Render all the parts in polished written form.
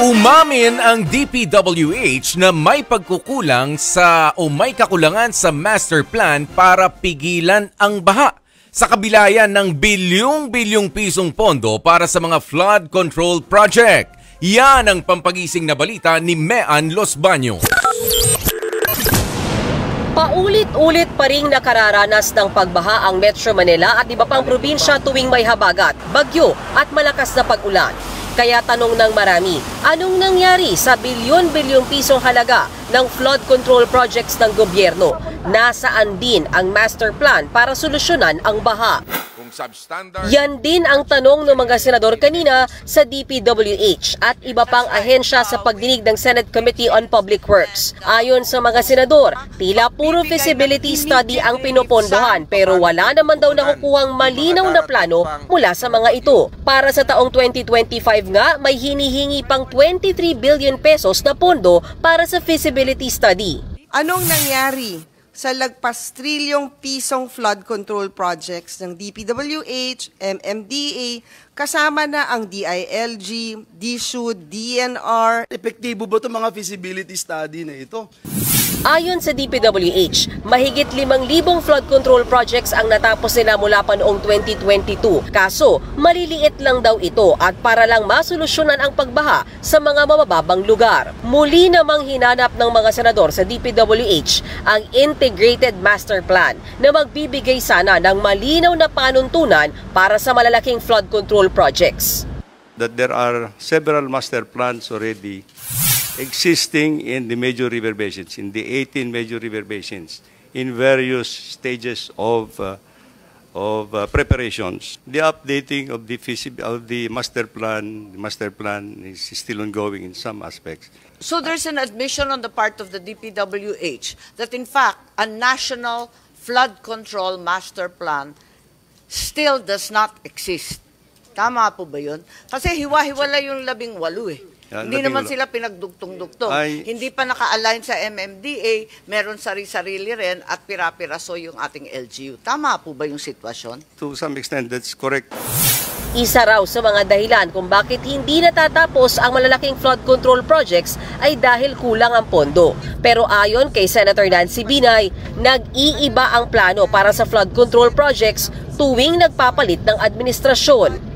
Umamin ang DPWH na may pagkukulang may kakulangan sa master plan para pigilan ang baha. Sa kabila yan ng bilyong-bilyong pisong pondo para sa mga flood control project. Yan ang pampagising na balita ni Mean Los Baños. Paulit-ulit pa ring nakararanas ng pagbaha ang Metro Manila at iba pang probinsya tuwing may habagat, bagyo at malakas na pag-ulan. Kaya tanong ng marami, anong nangyari sa bilyon-bilyong pisong halaga ng flood control projects ng gobyerno? Nasaan din ang master plan para solusyonan ang baha? Yan din ang tanong ng mga senador kanina sa DPWH at iba pang ahensya sa pagdinig ng Senate Committee on Public Works. Ayon sa mga senador, tila puro feasibility study ang pinopondohan pero wala naman daw nakukuhang malinaw na plano mula sa mga ito. Para sa taong 2025 nga, may hinihingi pang 23 billion pesos na pondo para sa feasibility study. Anong nangyari sa lagpas trilyong pisong flood control projects ng DPWH, MMDA, kasama na ang DILG, DSUD, DNR? Epektibo ba itong mga feasibility study na ito? Ayon sa DPWH, mahigit 5,000 flood control projects ang natapos nila mula pa noong 2022. Kaso, maliliit lang daw ito at para lang masolusyonan ang pagbaha sa mga mababang lugar. Muli namang hinanap ng mga senador sa DPWH ang Integrated Master Plan na magbibigay sana ng malinaw na panuntunan para sa malalaking flood control projects. That there are several master plans already existing in the major river basins, in the 18 major river basins, in various stages of preparations. The updating of the master plan is still ongoing in some aspects. So there's an admission on the part of the DPWH that in fact a national flood control master plan still does not exist. Tama po ba yun? Kasi hiwa-hiwala yung 18 Hindi naman sila pinagdugtong-dugtong. Hindi pa naka-align sa MMDA, meron sari-sarili rin at pira-piraso yung ating LGU. Tama po ba yung sitwasyon? To some extent, that's correct. Isa raw sa mga dahilan kung bakit hindi natatapos ang malalaking flood control projects ay dahil kulang ang pondo. Pero ayon kay Senator Nancy Binay, nag-iiba ang plano para sa flood control projects tuwing nagpapalit ng administrasyon.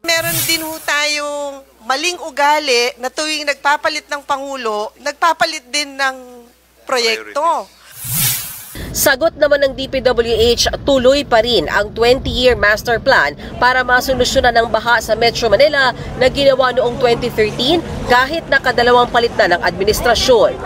Meron din ho tayong maling ugali na tuwing nagpapalit ng Pangulo, nagpapalit din ng proyekto. Sagot naman ng DPWH, tuloy pa rin ang 20-year master plan para masolusyonan ang baha sa Metro Manila na ginawa noong 2013 kahit nakadalawang palit na ng administrasyon.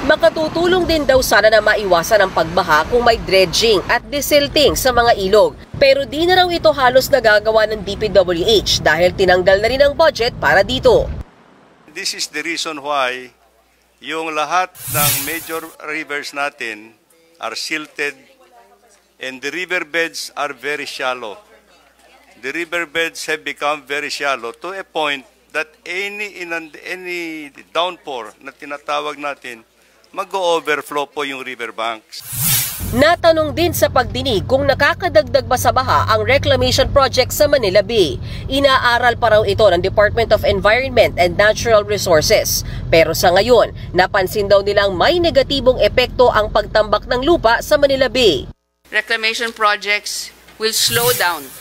Makatutulong din daw sana na maiwasan ang pagbaha kung may dredging at desilting sa mga ilog. Pero di na raw ito halos nagagawa ng DPWH dahil tinanggal na rin ang budget para dito. This is the reason why yung lahat ng major rivers natin are silted and the riverbeds are very shallow. The riverbeds have become very shallow to a point that any downpour na tinatawag natin, mag-overflow po yung riverbanks. Natanong din sa pagdinig kung nakakadagdag ba sa baha ang reclamation project sa Manila Bay. Inaaral pa raw ito ng Department of Environment and Natural Resources. Pero sa ngayon, napansin daw nilang may negatibong epekto ang pagtambak ng lupa sa Manila Bay. Reclamation projects will slow down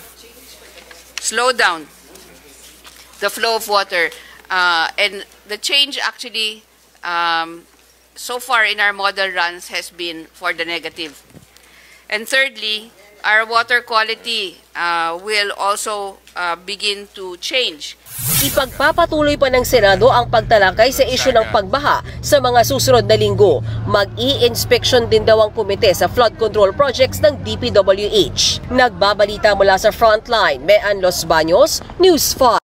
the flow of water and the change actually so far in our model runs has been for the negative. And thirdly, our water quality will also begin to change. Ipagpapatuloy pa ng Senado ang pagtalakay sa isyu ng pagbaha sa mga susunod na linggo. Mag-i-inspection din daw ang komite sa flood control projects ng DPWH. Nagbabalita mula sa Frontline, Mean Los Baños, News 5.